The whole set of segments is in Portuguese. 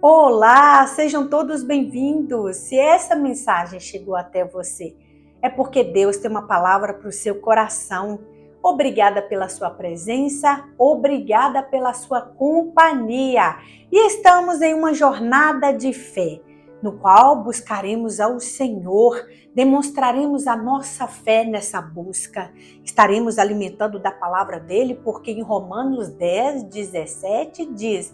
Olá, sejam todos bem-vindos. Se essa mensagem chegou até você, é porque Deus tem uma palavra para o seu coração. Obrigada pela sua presença, obrigada pela sua companhia. E estamos em uma jornada de fé, no qual buscaremos ao Senhor, demonstraremos a nossa fé nessa busca. Estaremos alimentando da palavra dele, porque em Romanos 10:17 diz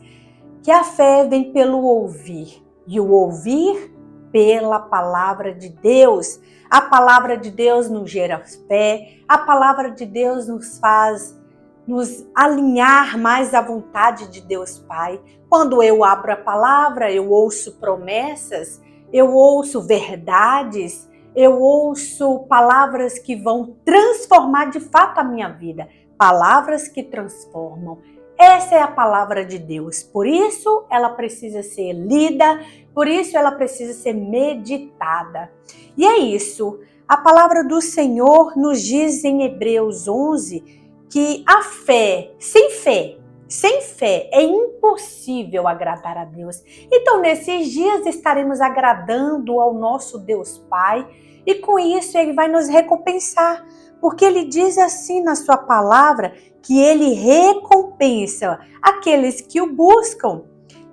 que a fé vem pelo ouvir, e o ouvir pela palavra de Deus. A palavra de Deus nos gera fé, a palavra de Deus nos faz nos alinhar mais à vontade de Deus Pai. Quando eu abro a palavra, eu ouço promessas, eu ouço verdades, eu ouço palavras que vão transformar de fato a minha vida, palavras que transformam. Essa é a palavra de Deus, por isso ela precisa ser lida, por isso ela precisa ser meditada. E é isso, a palavra do Senhor nos diz em Hebreus 11 que a fé, sem fé é impossível agradar a Deus. Então nesses dias estaremos agradando ao nosso Deus Pai e com isso Ele vai nos recompensar, porque Ele diz assim na sua palavra, que Ele recompensa aqueles que o buscam,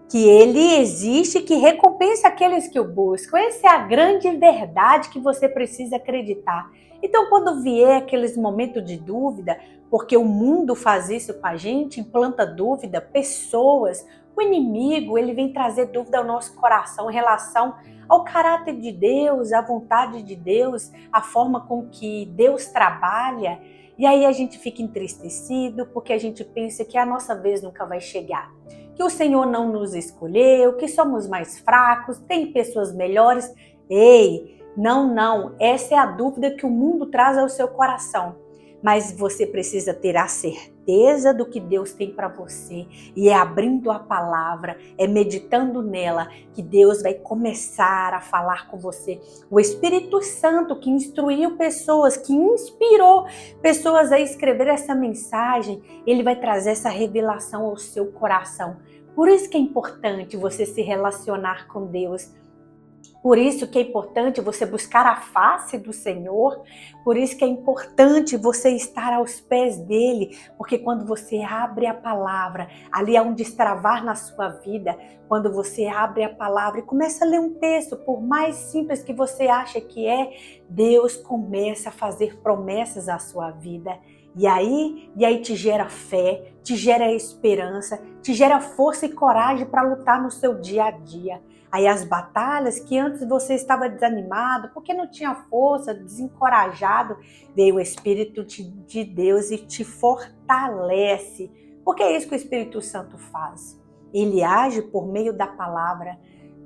que Ele existe, que recompensa aqueles que o buscam. Essa é a grande verdade que você precisa acreditar. Então, quando vier aqueles momentos de dúvida, porque o mundo faz isso com a gente, implanta dúvida, pessoas, o inimigo, ele vem trazer dúvida ao nosso coração em relação ao caráter de Deus, à vontade de Deus, a forma com que Deus trabalha. E aí a gente fica entristecido porque a gente pensa que a nossa vez nunca vai chegar, que o Senhor não nos escolheu, que somos mais fracos, tem pessoas melhores. Ei, não, essa é a dúvida que o mundo traz ao seu coração. Mas você precisa ter a certeza do que Deus tem para você. E é abrindo a palavra, é meditando nela, que Deus vai começar a falar com você. O Espírito Santo que instruiu pessoas, que inspirou pessoas a escrever essa mensagem, ele vai trazer essa revelação ao seu coração. Por isso que é importante você se relacionar com Deus. Por isso que é importante você buscar a face do Senhor, por isso que é importante você estar aos pés dele, porque quando você abre a palavra, ali é um destravar na sua vida, quando você abre a palavra e começa a ler um texto, por mais simples que você acha que é, Deus começa a fazer promessas à sua vida. E aí te gera fé, te gera esperança, te gera força e coragem para lutar no seu dia a dia. Aí as batalhas que antes você estava desanimado, porque não tinha força, desencorajado, veio o Espírito de Deus e te fortalece. Porque é isso que o Espírito Santo faz. Ele age por meio da palavra.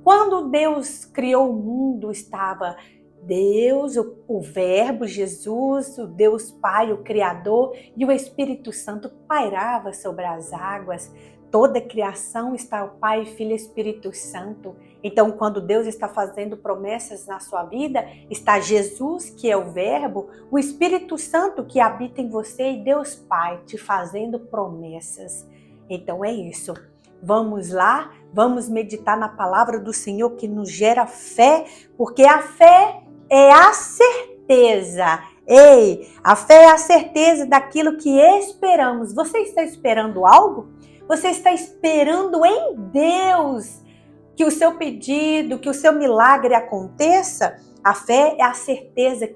Quando Deus criou o mundo, estava Deus, o Verbo, Jesus, o Deus Pai, o Criador, e o Espírito Santo pairava sobre as águas. Toda a criação está o Pai, Filho e Espírito Santo. Então, quando Deus está fazendo promessas na sua vida, está Jesus, que é o Verbo, o Espírito Santo que habita em você e Deus Pai te fazendo promessas. Então é isso. Vamos lá, vamos meditar na palavra do Senhor que nos gera fé, porque a fé é a certeza. Ei, a fé é a certeza daquilo que esperamos. Você está esperando algo? Você está esperando em Deus que o seu pedido, que o seu milagre aconteça? A fé é a certeza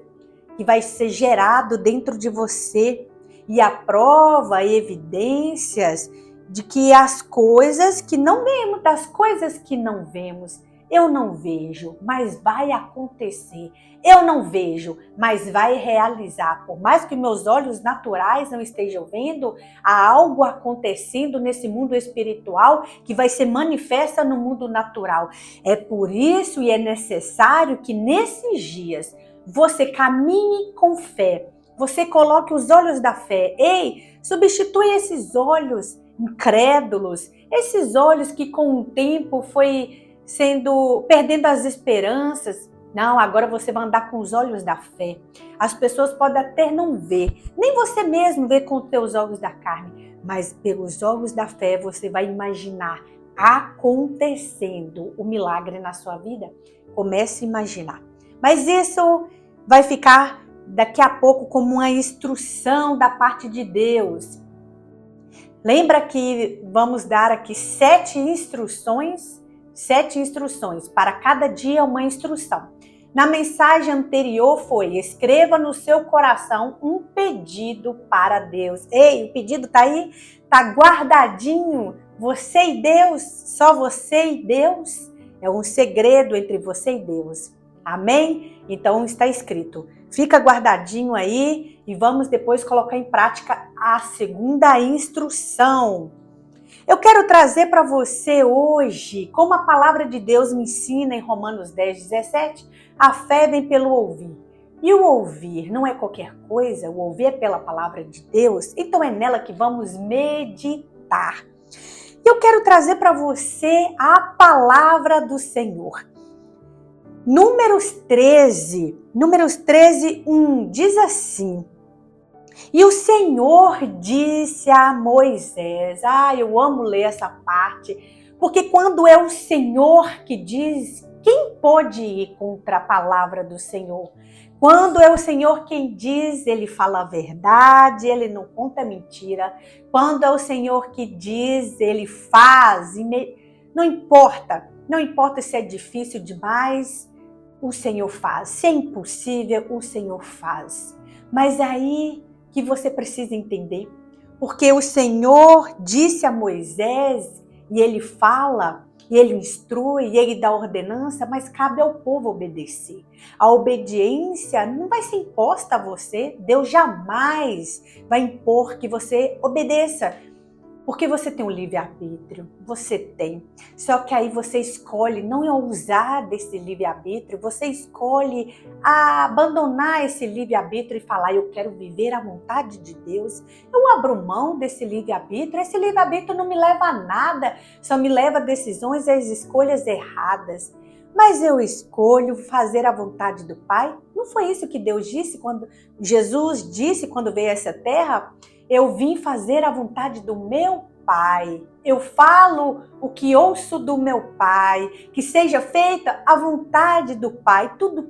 que vai ser gerado dentro de você e a prova e evidências de que as coisas que não vemos, das coisas que não vemos, eu não vejo, mas vai acontecer. Eu não vejo, mas vai realizar. Por mais que meus olhos naturais não estejam vendo, há algo acontecendo nesse mundo espiritual que vai ser manifesta no mundo natural. É por isso e é necessário que nesses dias você caminhe com fé. Você coloque os olhos da fé. Ei, substitui esses olhos incrédulos, esses olhos que com o tempo foi perdendo as esperanças. Não, agora você vai andar com os olhos da fé. As pessoas podem até não ver, nem você mesmo vê com os teus olhos da carne, mas pelos olhos da fé você vai imaginar acontecendo o milagre na sua vida? Comece a imaginar. Mas isso vai ficar daqui a pouco como uma instrução da parte de Deus. Lembra que vamos dar aqui 7 instruções? 7 instruções. Para cada dia uma instrução. Na mensagem anterior foi: escreva no seu coração um pedido para Deus. Ei, o pedido está aí? Está guardadinho. Você e Deus, só você e Deus. É um segredo entre você e Deus. Amém? Então está escrito. Fica guardadinho aí e vamos depois colocar em prática a segunda instrução. Eu quero trazer para você hoje, como a palavra de Deus me ensina em Romanos 10:17, a fé vem pelo ouvir. E o ouvir não é qualquer coisa, o ouvir é pela palavra de Deus, então é nela que vamos meditar. E eu quero trazer para você a palavra do Senhor. Números 13, 1, diz assim: e o Senhor disse a Moisés, eu amo ler essa parte, porque quando é o Senhor que diz, quem pode ir contra a palavra do Senhor? Quando é o Senhor quem diz, ele fala a verdade, ele não conta mentira. Quando é o Senhor que diz, ele faz, não importa se é difícil demais, o Senhor faz. Se é impossível, o Senhor faz. Mas aí que você precisa entender, porque o Senhor disse a Moisés, e ele fala, e ele instrui, e ele dá ordenança, mas cabe ao povo obedecer. A obediência não vai ser imposta a você, Deus jamais vai impor que você obedeça. Porque você tem um livre-arbítrio, você tem. Só que aí você escolhe não usar desse livre-arbítrio, você escolhe abandonar esse livre-arbítrio e falar: eu quero viver a vontade de Deus. Eu abro mão desse livre-arbítrio, esse livre-arbítrio não me leva a nada, só me leva a decisões e às escolhas erradas. Mas eu escolho fazer a vontade do Pai. Não foi isso que Deus disse quando Jesus disse quando veio a essa terra? Eu vim fazer a vontade do meu Pai. Eu falo o que ouço do meu Pai. Que seja feita a vontade do Pai. Tudo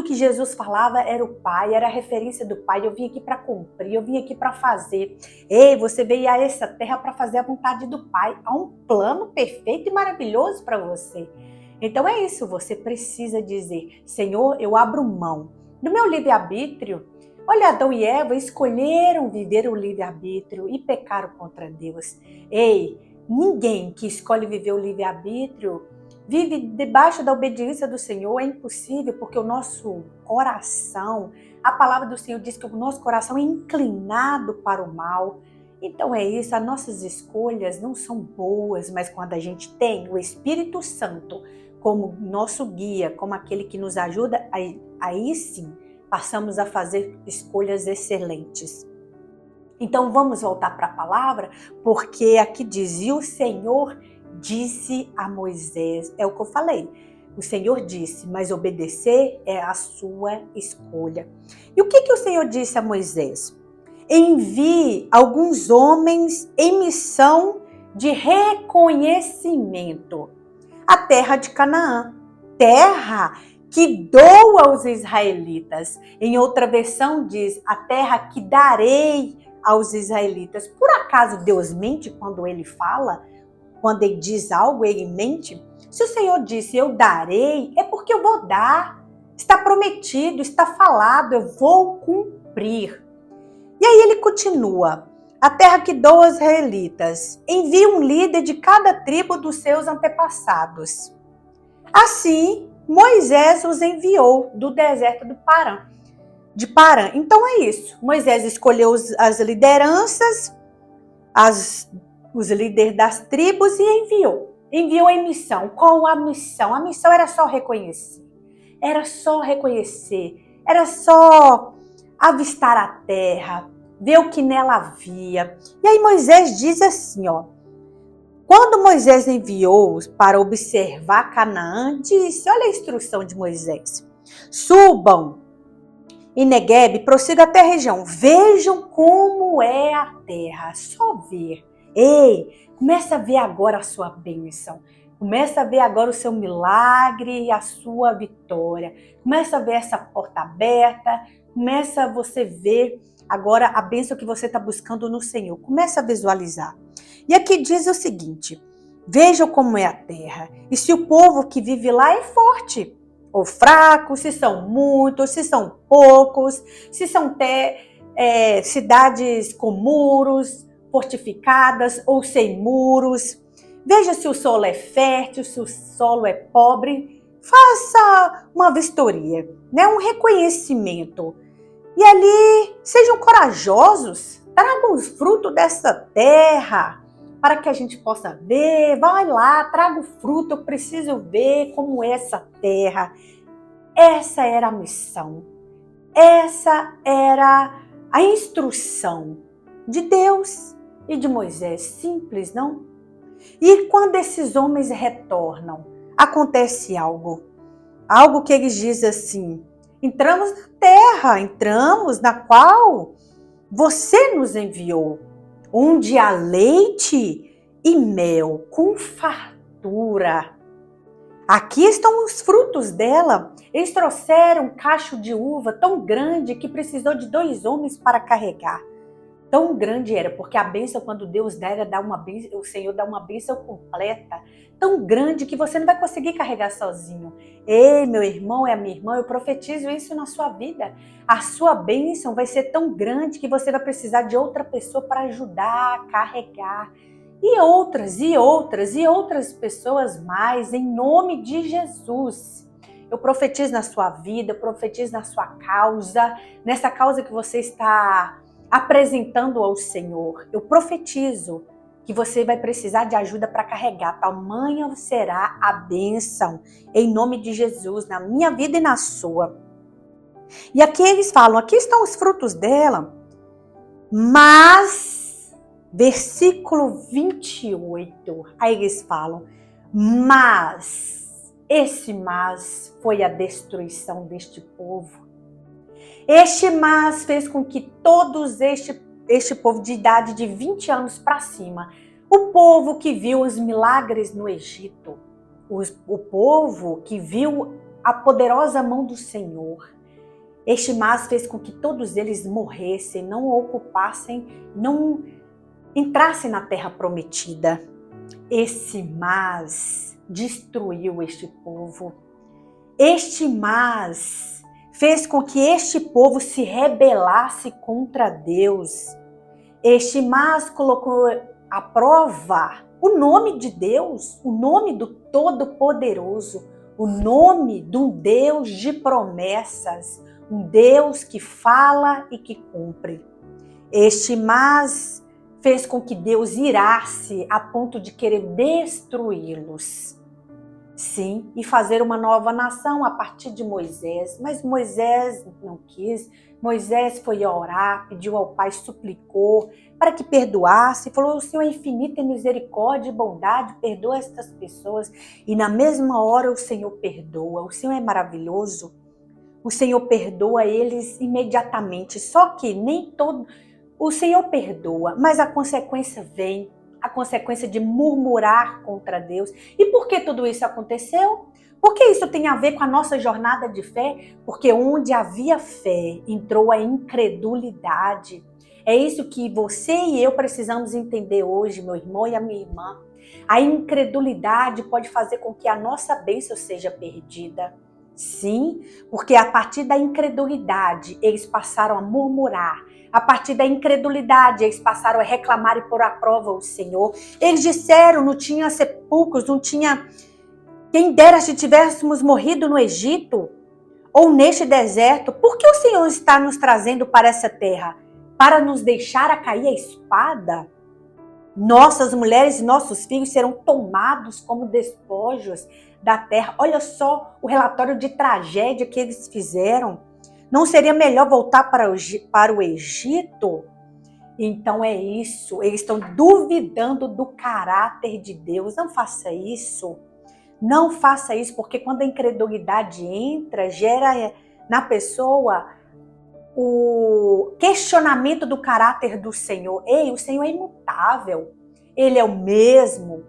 que Jesus falava era o Pai, era a referência do Pai. Eu vim aqui para cumprir, eu vim aqui para fazer. Ei, você veio a essa terra para fazer a vontade do Pai. Há um plano perfeito e maravilhoso para você. Então é isso, você precisa dizer: Senhor, eu abro mão do meu livre-arbítrio. Olha, Adão e Eva escolheram viver o livre-arbítrio e pecaram contra Deus. Ei, ninguém que escolhe viver o livre-arbítrio vive debaixo da obediência do Senhor. É impossível, porque o nosso coração, a palavra do Senhor diz que o nosso coração é inclinado para o mal. Então é isso, as nossas escolhas não são boas, mas quando a gente tem o Espírito Santo como nosso guia, como aquele que nos ajuda, aí sim, passamos a fazer escolhas excelentes. Então vamos voltar para a palavra, porque aqui diz: e o Senhor disse a Moisés, é o que eu falei, o Senhor disse, mas obedecer é a sua escolha. E o que o Senhor disse a Moisés? Envie alguns homens em missão de reconhecimento à terra de Canaã, terra que dou aos israelitas. Em outra versão diz: a terra que darei aos israelitas. Por acaso Deus mente quando ele fala? Quando ele diz algo, ele mente? Se o Senhor disse: eu darei, é porque eu vou dar. Está prometido, está falado, eu vou cumprir. E aí ele continua: a terra que dou aos israelitas, envia um líder de cada tribo dos seus antepassados. Assim, Moisés os enviou do deserto de Parã. Então é isso. Moisés escolheu as lideranças, os líderes das tribos e enviou. Enviou em missão. Qual a missão? A missão era só reconhecer. Era só reconhecer. Era só avistar a terra, ver o que nela havia. E aí Moisés diz assim, quando Moisés enviou para observar Canaã, disse, olha a instrução de Moisés: subam em Neguebe, prossigam até a região, vejam como é a terra, só ver. Ei, Começa a ver agora a sua bênção. Começa a ver agora o seu milagre e a sua vitória. Começa a ver essa porta aberta. Começa a você ver agora a bênção que você está buscando no Senhor. Começa a visualizar. E aqui diz o seguinte: vejam como é a terra. E se o povo que vive lá é forte ou fraco, se são muitos, se são poucos, se são cidades com muros, fortificadas ou sem muros. Veja se o solo é fértil, se o solo é pobre. Faça uma vistoria, né? Um reconhecimento. E ali, sejam corajosos, tragam os frutos dessa terra para que a gente possa ver. Vai lá, traga o fruto, eu preciso ver como é essa terra. Essa era a missão. Essa era a instrução de Deus e de Moisés. Simples, não? E quando esses homens retornam, acontece algo. Algo que eles dizem assim: entramos na terra, entramos na qual você nos enviou, onde há leite e mel com fartura. Aqui estão os frutos dela. Eles trouxeram um cacho de uva tão grande que precisou de 2 homens para carregar. Tão grande era, porque a bênção, quando Deus dá uma bênção, o Senhor dá uma bênção completa, tão grande que você não vai conseguir carregar sozinho. Ei, meu irmão e a minha irmã, eu profetizo isso na sua vida. A sua bênção vai ser tão grande que você vai precisar de outra pessoa para ajudar a carregar. E outras pessoas mais, em nome de Jesus. Eu profetizo na sua vida, eu profetizo na sua causa, nessa causa que você está apresentando ao Senhor. Eu profetizo que você vai precisar de ajuda para carregar. Tamanha será a bênção, em nome de Jesus, na minha vida e na sua. E aqui eles falam, aqui estão os frutos dela, mas, versículo 28, aí eles falam, mas, esse mas foi a destruição deste povo. Este mas fez com que todos este povo de idade de 20 anos para cima, o povo que viu os milagres no Egito, o povo que viu a poderosa mão do Senhor, este mas fez com que todos eles morressem, não ocupassem, não entrassem na terra prometida. Esse mas destruiu este povo. Este mas fez com que este povo se rebelasse contra Deus. Este mas colocou à prova o nome de Deus, o nome do Todo-Poderoso, o nome de um Deus de promessas, um Deus que fala e que cumpre. Este mas fez com que Deus irasse a ponto de querer destruí-los. Sim, e fazer uma nova nação a partir de Moisés. Mas Moisés não quis. Moisés foi orar, pediu ao Pai, suplicou para que perdoasse. Falou, o Senhor é infinito em misericórdia e bondade, perdoa estas pessoas. E na mesma hora o Senhor perdoa. O Senhor é maravilhoso. O Senhor perdoa eles imediatamente. Só que nem todo... O Senhor perdoa, mas a consequência vem. A consequência de murmurar contra Deus. E por que tudo isso aconteceu? Porque isso tem a ver com a nossa jornada de fé? Porque onde havia fé, entrou a incredulidade. É isso que você e eu precisamos entender hoje, meu irmão e a minha irmã. A incredulidade pode fazer com que a nossa bênção seja perdida. Sim, porque a partir da incredulidade, eles passaram a murmurar. A partir da incredulidade, eles passaram a reclamar e pôr à prova o Senhor. Eles disseram, não tinha sepulcros, não tinha... Quem dera se tivéssemos morrido no Egito ou neste deserto. Por que o Senhor está nos trazendo para essa terra? Para nos deixar a cair a espada? Nossas mulheres e nossos filhos serão tomados como despojos da terra. Olha só o relatório de tragédia que eles fizeram. Não seria melhor voltar para o Egito? Então é isso. Eles estão duvidando do caráter de Deus. Não faça isso. Não faça isso, porque quando a incredulidade entra, gera na pessoa o questionamento do caráter do Senhor. Ei, o Senhor é imutável. Ele é o mesmo,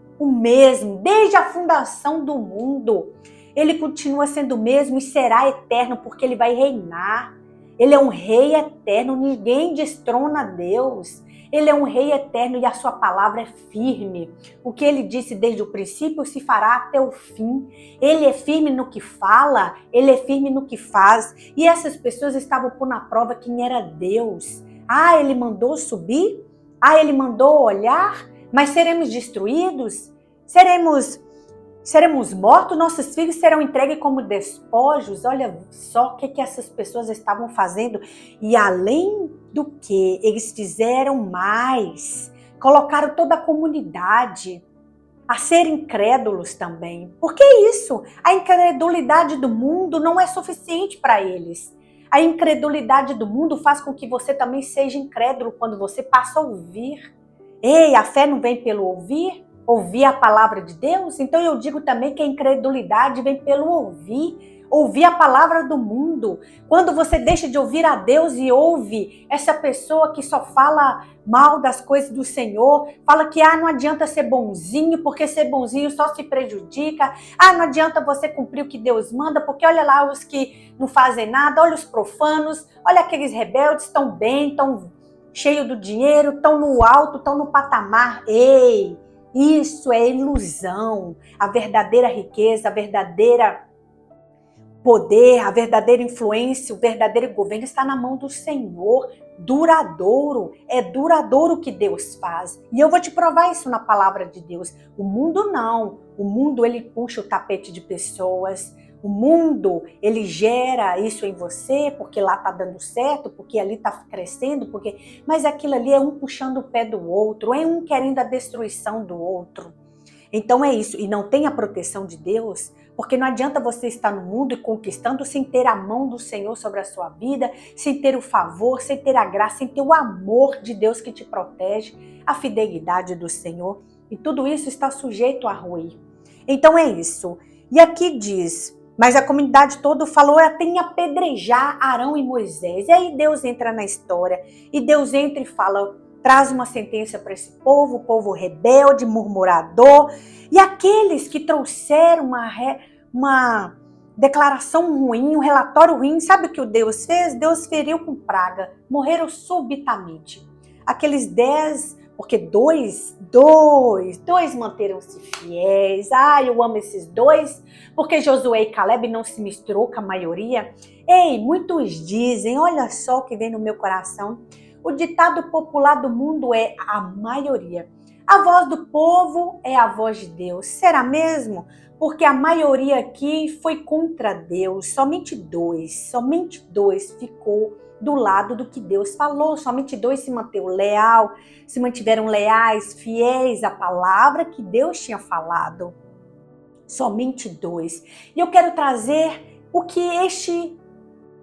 desde a fundação do mundo. Ele continua sendo o mesmo e será eterno, porque ele vai reinar. Ele é um rei eterno, ninguém destrona Deus. Ele é um rei eterno e a sua palavra é firme. O que ele disse desde o princípio se fará até o fim. Ele é firme no que fala, ele é firme no que faz. E essas pessoas estavam pondo à prova quem era Deus. Ah, ele mandou subir? Ah, ele mandou olhar? Mas seremos destruídos? Seremos mortos? Nossos filhos serão entregues como despojos? Olha só o que essas pessoas estavam fazendo. E além do que, eles fizeram mais. Colocaram toda a comunidade a ser incrédulos também. Por que isso? A incredulidade do mundo não é suficiente para eles. A incredulidade do mundo faz com que você também seja incrédulo quando você passa a ouvir. Ei, a fé não vem pelo ouvir? Ouvir a palavra de Deus? Então eu digo também que a incredulidade vem pelo ouvir a palavra do mundo. Quando você deixa de ouvir a Deus e ouve essa pessoa que só fala mal das coisas do Senhor, fala que não adianta ser bonzinho, porque ser bonzinho só se prejudica, não adianta você cumprir o que Deus manda, porque olha lá os que não fazem nada, olha os profanos, olha aqueles rebeldes, estão bem, estão cheios do dinheiro, estão no alto, estão no patamar. Ei, isso é ilusão. A verdadeira riqueza, a verdadeira poder, a verdadeira influência, o verdadeiro governo está na mão do Senhor, duradouro. É duradouro o que Deus faz. E eu vou te provar isso na palavra de Deus. O mundo não. O mundo, ele puxa o tapete de pessoas. O mundo, ele gera isso em você, porque lá está dando certo, porque ali está crescendo, mas aquilo ali é um puxando o pé do outro, é um querendo a destruição do outro. Então é isso. E não tem a proteção de Deus, porque não adianta você estar no mundo e conquistando sem ter a mão do Senhor sobre a sua vida, sem ter o favor, sem ter a graça, sem ter o amor de Deus que te protege, a fidelidade do Senhor. E tudo isso está sujeito a ruir. Então é isso. E aqui diz, mas a comunidade toda falou até em apedrejar Arão e Moisés. E aí Deus entra na história, e Deus entra e fala, traz uma sentença para esse povo, o povo rebelde, murmurador, e aqueles que trouxeram uma declaração ruim, um relatório ruim, sabe o que o Deus fez? Deus feriu com praga, morreram subitamente. Aqueles 10, porque dois manteram-se fiéis. Eu amo esses dois, porque Josué e Caleb não se misturou com a maioria. Ei, muitos dizem, olha só o que vem no meu coração, o ditado popular do mundo é a maioria. A voz do povo é a voz de Deus. Será mesmo? Porque a maioria aqui foi contra Deus. Somente dois ficou do lado do que Deus falou. Somente 2 se mantiveram leais, fiéis à palavra que Deus tinha falado. Somente 2. E eu quero trazer o que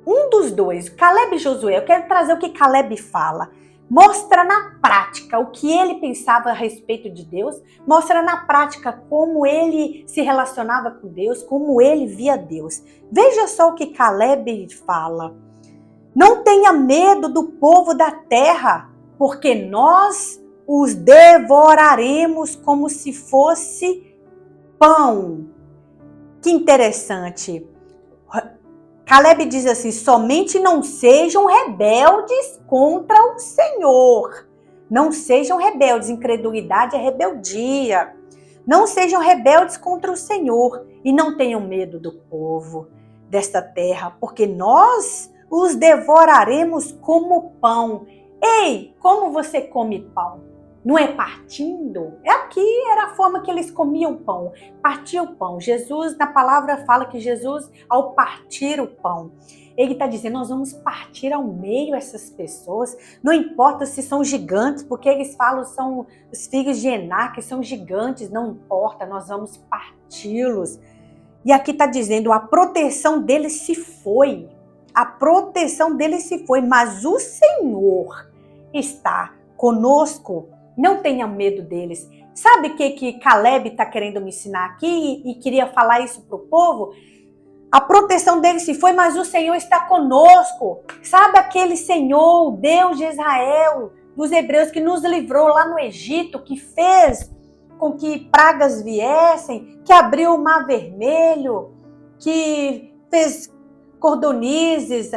um dos dois, Caleb e Josué, eu quero trazer o que Caleb fala. Mostra na prática o que ele pensava a respeito de Deus, mostra na prática como ele se relacionava com Deus, como ele via Deus. Veja só o que Caleb fala. Não tenha medo do povo da terra, porque nós os devoraremos como se fosse pão. Que interessante. Caleb diz assim, somente não sejam rebeldes contra o Senhor. Não sejam rebeldes, incredulidade é rebeldia. Não sejam rebeldes contra o Senhor e não tenham medo do povo desta terra, porque nós os devoraremos como pão. Ei, como você come pão? Não é partindo? Aqui era a forma que eles comiam pão. Partia o pão. Jesus, na palavra, fala que Jesus, ao partir o pão, ele está dizendo, nós vamos partir ao meio essas pessoas. Não importa se são gigantes, porque eles falam, são os filhos de Enaque, são gigantes, não importa, nós vamos parti-los. E aqui está dizendo, a proteção deles se foi. A proteção deles se foi, mas o Senhor está conosco. Não tenha medo deles. Sabe o que Caleb está querendo me ensinar aqui e queria falar isso para o povo? A proteção deles se foi, mas o Senhor está conosco. Sabe aquele Senhor, o Deus de Israel, dos hebreus, que nos livrou lá no Egito, que fez com que pragas viessem, que abriu o Mar Vermelho, que fez cordonizes,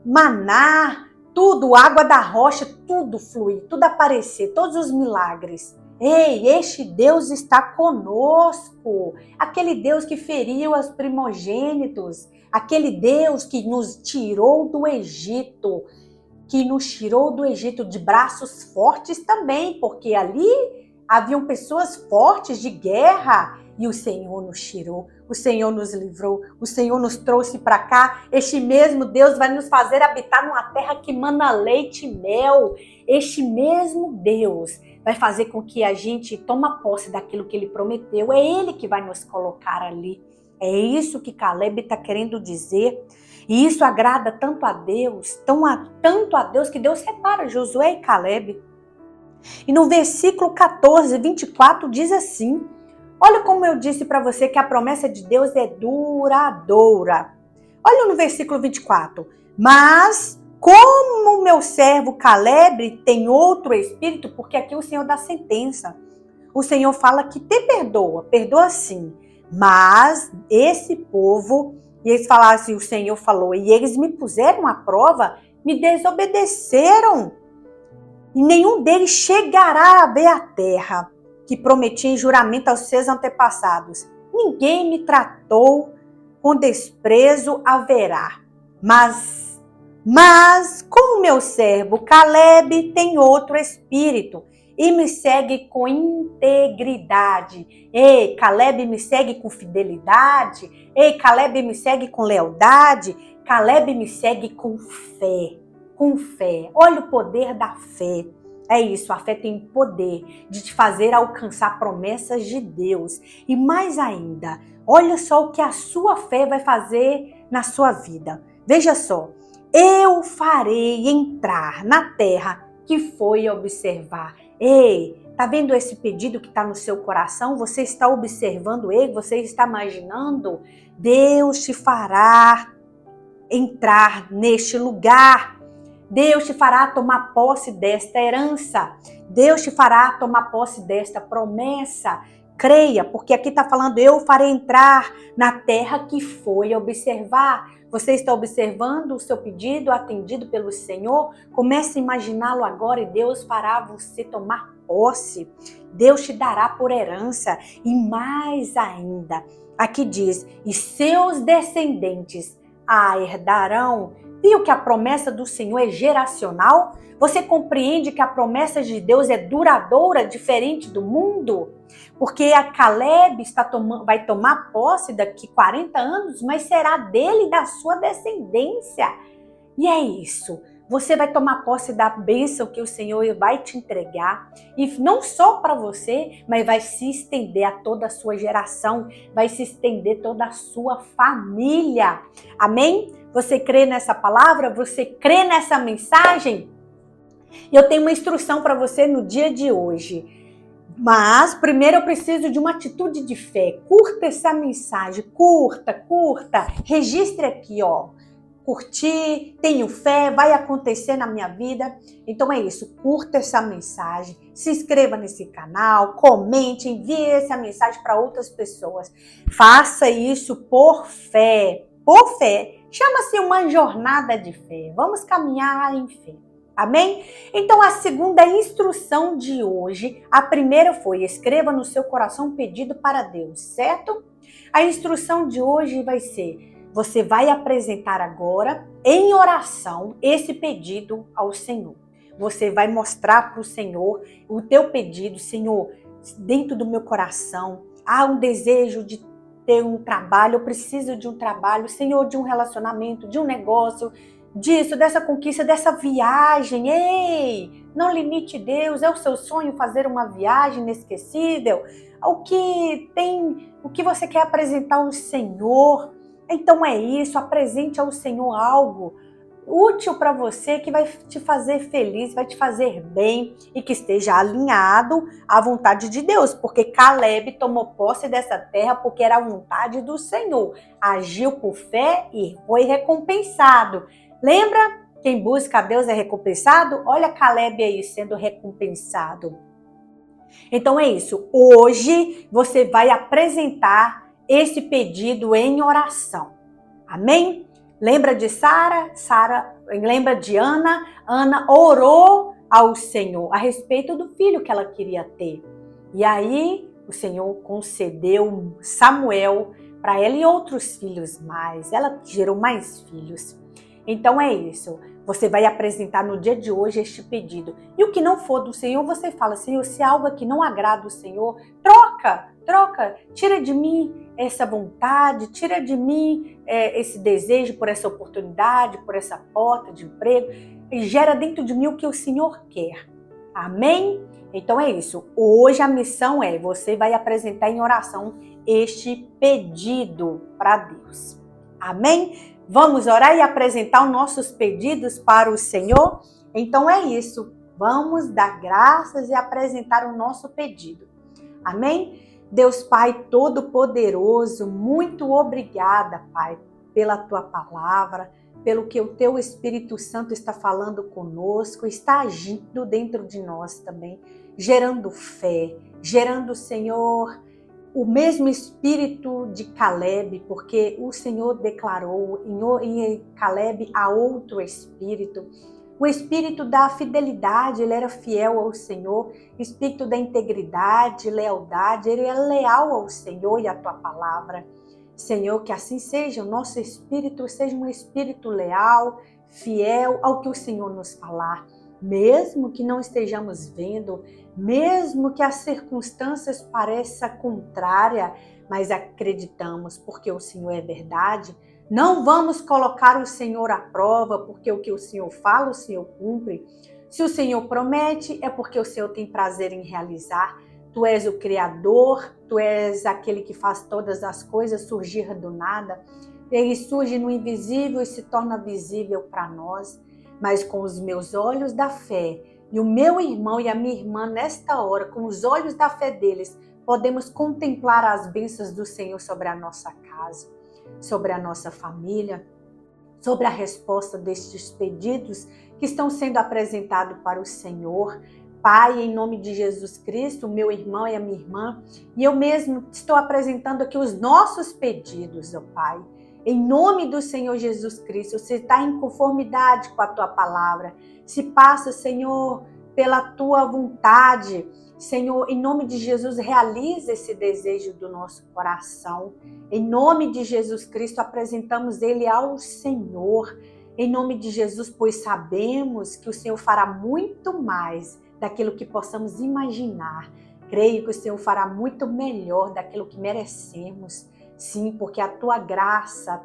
maná, tudo, água da rocha, tudo fluir, tudo aparecer, todos os milagres. Ei, este Deus está conosco, aquele Deus que feriu os primogênitos, aquele Deus que nos tirou do Egito, de braços fortes também, porque ali haviam pessoas fortes de guerra e o Senhor nos tirou, o Senhor nos livrou, o Senhor nos trouxe para cá. Este mesmo Deus vai nos fazer habitar numa terra que mana leite e mel. Este mesmo Deus vai fazer com que a gente tome posse daquilo que Ele prometeu. É Ele que vai nos colocar ali. É isso que Caleb está querendo dizer. E isso agrada tanto a Deus, tanto a Deus, que Deus separa Josué e Caleb. E no versículo 14, 24 diz assim: olha como eu disse para você que a promessa de Deus é duradoura. Olha no versículo 24. Mas como o meu servo Caleb tem outro espírito, porque aqui o Senhor dá sentença. O Senhor fala que te perdoa sim. Mas esse povo, e eles falaram assim, o Senhor falou, e eles me puseram à prova, me desobedeceram. E nenhum deles chegará a ver a terra que prometi em juramento aos seus antepassados. Ninguém me tratou com desprezo haverá. Mas como meu servo Caleb tem outro espírito e me segue com integridade. Ei, Caleb me segue com fidelidade. Ei, Caleb me segue com lealdade. Caleb me segue com fé. Com fé. Olha o poder da fé. É isso, a fé tem poder de te fazer alcançar promessas de Deus. E mais ainda, olha só o que a sua fé vai fazer na sua vida. Veja só, eu farei entrar na terra que foi observar. Ei, tá vendo esse pedido que está no seu coração? Você está observando ele? Você está imaginando? Deus te fará entrar neste lugar. Deus te fará tomar posse desta herança. Deus te fará tomar posse desta promessa. Creia, porque aqui está falando, eu farei entrar na terra que foi observar. Você está observando o seu pedido atendido pelo Senhor? Comece a imaginá-lo agora e Deus fará você tomar posse. Deus te dará por herança. E mais ainda, aqui diz, e seus descendentes a herdarão. Viu que a promessa do Senhor é geracional? Você compreende que a promessa de Deus é duradoura, diferente do mundo? Porque a Caleb vai tomar posse daqui 40 anos, mas será dele e da sua descendência. E é isso. Você vai tomar posse da bênção que o Senhor vai te entregar. E não só para você, mas vai se estender a toda a sua geração. Vai se estender toda a sua família. Amém? Você crê nessa palavra? Você crê nessa mensagem? Eu tenho uma instrução para você no dia de hoje. Mas primeiro eu preciso de uma atitude de fé. Curta essa mensagem. Curta. Registre aqui, ó. Curti, tenho fé, vai acontecer na minha vida. Então é isso, curta essa mensagem, se inscreva nesse canal, comente, envie essa mensagem para outras pessoas. Faça isso por fé, Chama-se uma jornada de fé. Vamos caminhar em fé. Amém? Então a segunda instrução de hoje, a primeira foi, escreva no seu coração um pedido para Deus, certo? A instrução de hoje vai ser, você vai apresentar agora, em oração, esse pedido ao Senhor. Você vai mostrar para o Senhor o teu pedido. Senhor, dentro do meu coração, há um desejo de ter um trabalho, eu preciso de um trabalho, Senhor, de um relacionamento, de um negócio, disso, dessa conquista, dessa viagem. Ei, não limite Deus, é o seu sonho fazer uma viagem inesquecível? O que você quer apresentar ao Senhor? Então é isso, apresente ao Senhor algo útil para você, que vai te fazer feliz, vai te fazer bem e que esteja alinhado à vontade de Deus, porque Caleb tomou posse dessa terra porque era a vontade do Senhor, agiu por fé e foi recompensado. Lembra Quem busca a Deus é recompensado. Olha Caleb aí sendo recompensado. Então é isso. Hoje você vai apresentar esse pedido em oração. Amém? Lembra de Sara? Sara lembra de Ana? Ana orou ao Senhor a respeito do filho que ela queria ter. E aí o Senhor concedeu Samuel para ela e outros filhos mais. Ela gerou mais filhos. Então é isso. Você vai apresentar no dia de hoje este pedido. E o que não for do Senhor, você fala, Senhor, se algo aqui não agrada o Senhor, troca, tira de mim essa vontade, tira de mim esse desejo por essa oportunidade, por essa porta de emprego, e gera dentro de mim o que o Senhor quer. Amém? Então é isso. Hoje a missão é, você vai apresentar em oração este pedido para Deus. Amém? Vamos orar e apresentar os nossos pedidos para o Senhor? Então é isso. Vamos dar graças e apresentar o nosso pedido. Amém? Deus Pai Todo-Poderoso, muito obrigada, Pai, pela Tua palavra, pelo que o Teu Espírito Santo está falando conosco, está agindo dentro de nós também, gerando fé, gerando, Senhor, o mesmo espírito de Caleb, porque o Senhor declarou em Caleb há outro espírito, o espírito da fidelidade, ele era fiel ao Senhor, espírito da integridade, lealdade, ele é leal ao Senhor e à Tua palavra. Senhor, que assim seja, o nosso espírito seja um espírito leal, fiel ao que o Senhor nos falar. Mesmo que não estejamos vendo, mesmo que as circunstâncias pareçam contrárias, mas acreditamos porque o Senhor é verdade. Não vamos colocar o Senhor à prova, porque o que o Senhor fala, o Senhor cumpre. Se o Senhor promete, é porque o Senhor tem prazer em realizar. Tu és o Criador, Tu és aquele que faz todas as coisas surgir do nada. Ele surge no invisível e se torna visível para nós. Mas com os meus olhos da fé, e o meu irmão e a minha irmã nesta hora, com os olhos da fé deles, podemos contemplar as bênçãos do Senhor sobre a nossa casa, sobre a nossa família, sobre a resposta destes pedidos que estão sendo apresentados para o Senhor. Pai, em nome de Jesus Cristo, o meu irmão e a minha irmã, e eu mesmo estou apresentando aqui os nossos pedidos, ó Pai. Em nome do Senhor Jesus Cristo, se está em conformidade com a Tua palavra, se passa, Senhor, pela Tua vontade, Senhor, em nome de Jesus, realiza esse desejo do nosso coração. Em nome de Jesus Cristo, apresentamos ele ao Senhor. Em nome de Jesus, pois sabemos que o Senhor fará muito mais daquilo que possamos imaginar. Creio que o Senhor fará muito melhor daquilo que merecemos. Sim, porque a Tua graça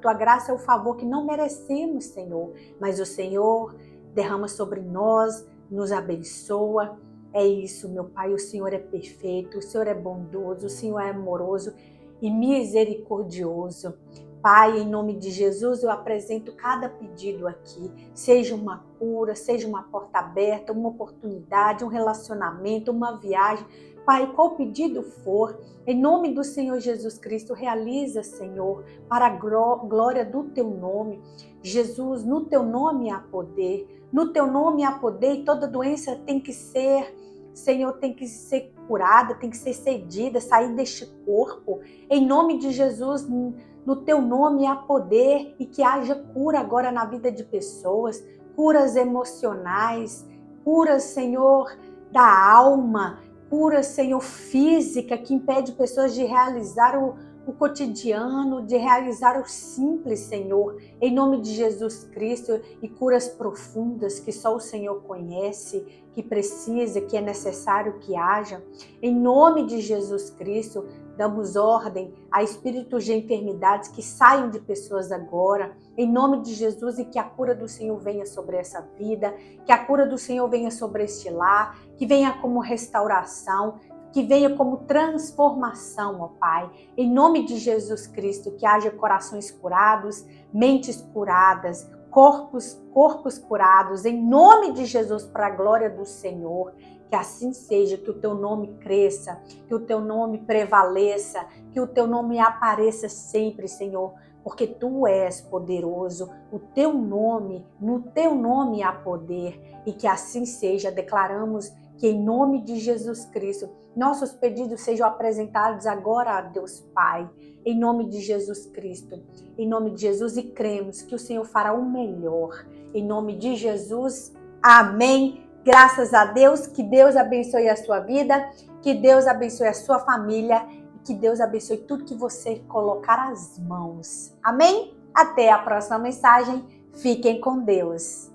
é o favor que não merecemos, Senhor. Mas o Senhor derrama sobre nós, nos abençoa. É isso, meu Pai, o Senhor é perfeito, o Senhor é bondoso, o Senhor é amoroso e misericordioso. Pai, em nome de Jesus, eu apresento cada pedido aqui, seja uma cura, seja uma porta aberta, uma oportunidade, um relacionamento, uma viagem. Pai, qual pedido for, em nome do Senhor Jesus Cristo, realiza, Senhor, para a glória do Teu nome. Jesus, no Teu nome há poder, no Teu nome há poder e toda doença tem que ser, Senhor, tem que ser curada, tem que ser cedida, sair deste corpo. Em nome de Jesus, no Teu nome há poder e que haja cura agora na vida de pessoas, curas emocionais, curas, Senhor, da alma, cura, Senhor, física, que impede pessoas de realizar o cotidiano, de realizar o simples, Senhor, em nome de Jesus Cristo, e curas profundas que só o Senhor conhece, que precisa, que é necessário que haja. Em nome de Jesus Cristo, damos ordem a espíritos de enfermidades que saiam de pessoas agora, em nome de Jesus, e que a cura do Senhor venha sobre essa vida, que a cura do Senhor venha sobre este lar, que venha como restauração, que venha como transformação, ó Pai. Em nome de Jesus Cristo, que haja corações curados, mentes curadas, corpos curados, em nome de Jesus, para a glória do Senhor. Que assim seja, que o Teu nome cresça, que o Teu nome prevaleça, que o Teu nome apareça sempre, Senhor, porque tu és poderoso, no teu nome há poder, e que assim seja. Declaramos que em nome de Jesus Cristo, nossos pedidos sejam apresentados agora a Deus Pai, em nome de Jesus Cristo, em nome de Jesus, e cremos que o Senhor fará o melhor, em nome de Jesus, amém. Graças a Deus, que Deus abençoe a sua vida, que Deus abençoe a sua família, que Deus abençoe tudo que você colocar as mãos. Amém? Até a próxima mensagem. Fiquem com Deus.